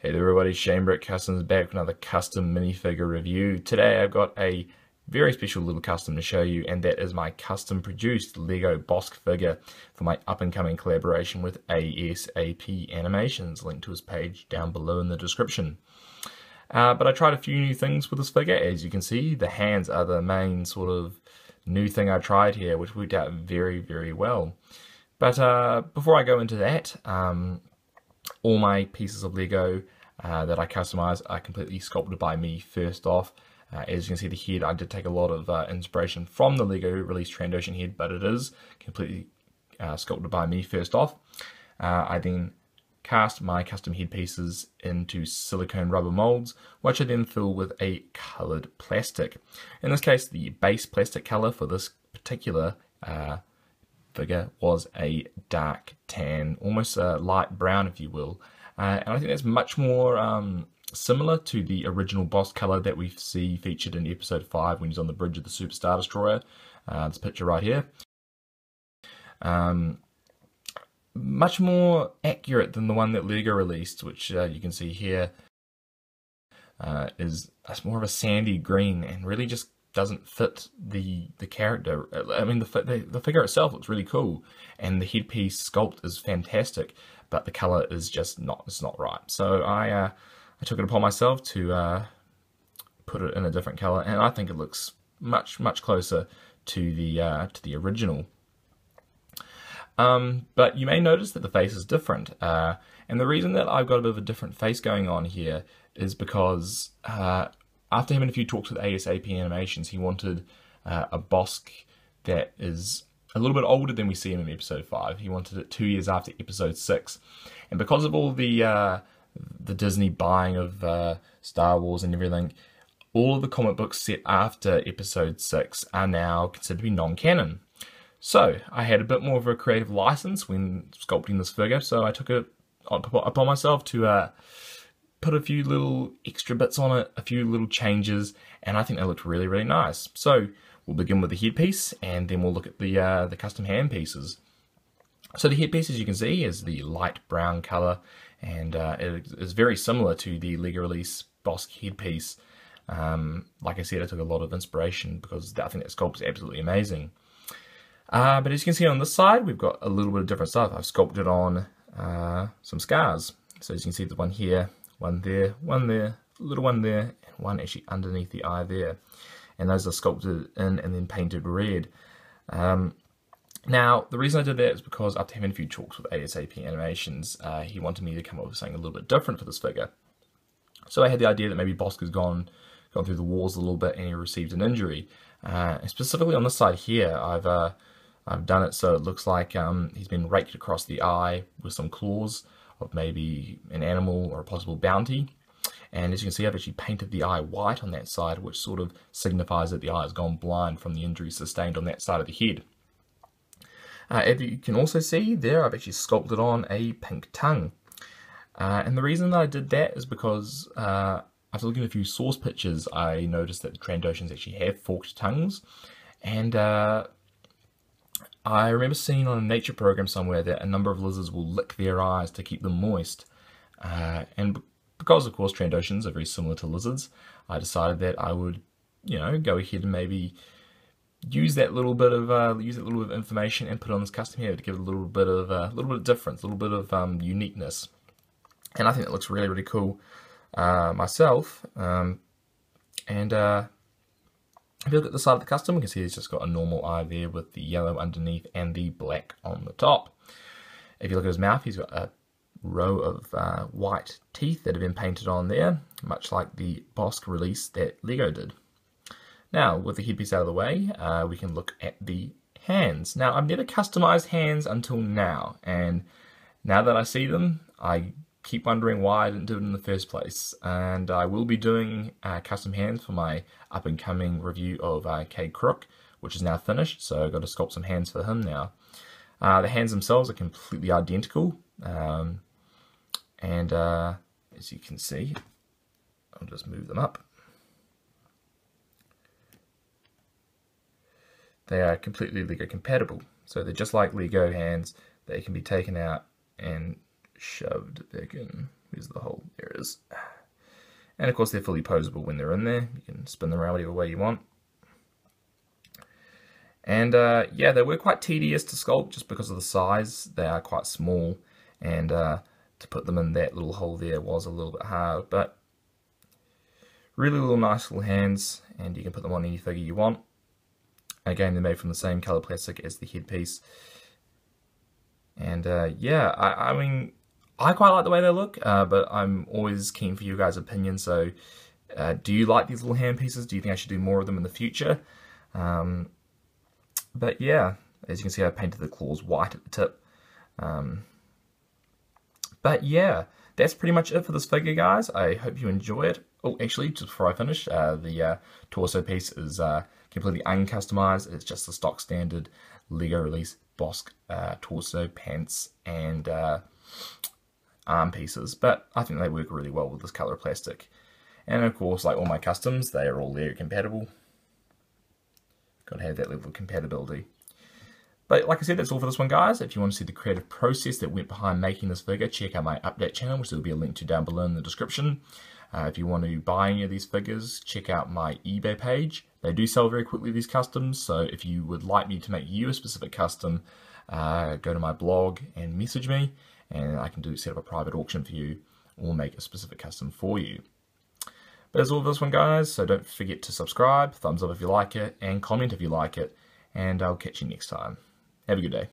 Hey there everybody, Shane Brick Customs back with another custom minifigure review. Today I've got a very special little custom to show you, and that is my custom produced Lego Bossk figure for my up and coming collaboration with ASAP Animations, linked to his page down below in the description. But I tried a few new things with this figure. As you can see, the hands are the main sort of new thing I tried here, which worked out very, very well. But before I go into that, all my pieces of Lego that I customize are completely sculpted by me first off. As you can see, the head, I did take a lot of inspiration from the Lego release Trandoshan head, but it is completely sculpted by me first off. I then cast my custom head pieces into silicone rubber molds, which I then fill with a colored plastic. In this case, the base plastic color for this particular figure was a dark tan, almost a light brown if you will, and I think that's much more similar to the original Bossk color that we see featured in episode 5 when he's on the bridge of the Super Star Destroyer. This picture right here, much more accurate than the one that Lego released, which you can see here is more of a sandy green and really just doesn't fit the character. I mean, the figure itself looks really cool, and the headpiece sculpt is fantastic, but the color is just not right. So I took it upon myself to put it in a different color, and I think it looks much closer to the original. But you may notice that the face is different, and the reason that I've got a bit of a different face going on here is because after having a few talks with ASAP Animations, he wanted a Bossk that is a little bit older than we see him in episode 5. He wanted it 2 years after episode 6. And because of all the Disney buying of Star Wars and everything, all of the comic books set after episode 6 are now considered to be non-canon. So I had a bit more of a creative license when sculpting this figure, so I took it upon myself to put a few little extra bits on it, a few little changes, and I think they looked really, really nice. So we'll begin with the headpiece, and then we'll look at the custom hand pieces. So the headpiece, as you can see, is the light brown color, and it is very similar to the Lego release Bossk headpiece. Like I said, I took a lot of inspiration because I think that sculpt is absolutely amazing. But as you can see on this side, we've got a little bit of different stuff. I've sculpted on some scars. So as you can see, there's one here, one there, a little one there, and one actually underneath the eye there. And those are sculpted in and then painted red. Now, the reason I did that is because after having a few talks with ASAP Animations, he wanted me to come up with something a little bit different for this figure. So I had the idea that maybe Bossk has gone through the wars a little bit and he received an injury. Specifically on this side here, I've done it so it looks like he's been raked across the eye with some claws of maybe an animal or a possible bounty. And as you can see, I've actually painted the eye white on that side, which sort of signifies that the eye has gone blind from the injury sustained on that side of the head. As you can also see there, I've actually sculpted on a pink tongue. And the reason that I did that is because after looking at a few source pictures, I noticed that the Trandoshans actually have forked tongues. And I remember seeing on a nature program somewhere that a number of lizards will lick their eyes to keep them moist. And because, of course, Trandoshans are very similar to lizards, I decided that I would, go ahead and maybe use that little bit of information and put it on this custom here to give it a little bit of difference, a little bit of uniqueness. And I think it looks really, really cool myself. If you look at the side of the custom, you can see it's just got a normal eye there with the yellow underneath and the black on the top. If you look at his mouth, he's got a row of white teeth that have been painted on there, much like the Bossk release that Lego did. Now, with the headpiece out of the way, we can look at the hands. Now, I've never customized hands until now, and now that I see them, I keep wondering why I didn't do it in the first place. And I will be doing custom hands for my up-and-coming review of K Crook, which is now finished, so I've got to sculpt some hands for him now. The hands themselves are completely identical, and as you can see, I'll just move them up. They are completely Lego compatible, so they're just like Lego hands. They can be taken out and shoved back in. Here's the hole. There it is. And of course they're fully posable when they're in there. You can spin them around whatever way you want. And yeah, they were quite tedious to sculpt just because of the size. They are quite small, and to put them in that little hole there was a little bit hard, but really little nice little hands, and you can put them on any figure you want. Again, they're made from the same color plastic as the headpiece. And yeah, I mean, I quite like the way they look, but I'm always keen for you guys' opinions. So do you like these little hand pieces? Do you think I should do more of them in the future? But yeah, as you can see, I painted the claws white at the tip. But yeah, that's pretty much it for this figure, guys. I hope you enjoy it. Oh, actually, just before I finish, the torso piece is completely uncustomized. It's just the stock standard Lego release Bossk torso, pants, and arm pieces. But I think they work really well with this color plastic. And of course, like all my customs, they are all Lego compatible. Got to have that level of compatibility. But like I said, that's all for this one, guys. If you want to see the creative process that went behind making this figure, check out my update channel, which there will be a link to down below in the description. If you want to buy any of these figures, check out my eBay page. They do sell very quickly, these customs, so if you would like me to make you a specific custom, go to my blog and message me, and I can set up a private auction for you, or make a specific custom for you. But that's all for this one, guys, so don't forget to subscribe, thumbs up if you like it, and comment if you like it, and I'll catch you next time. Have a good day.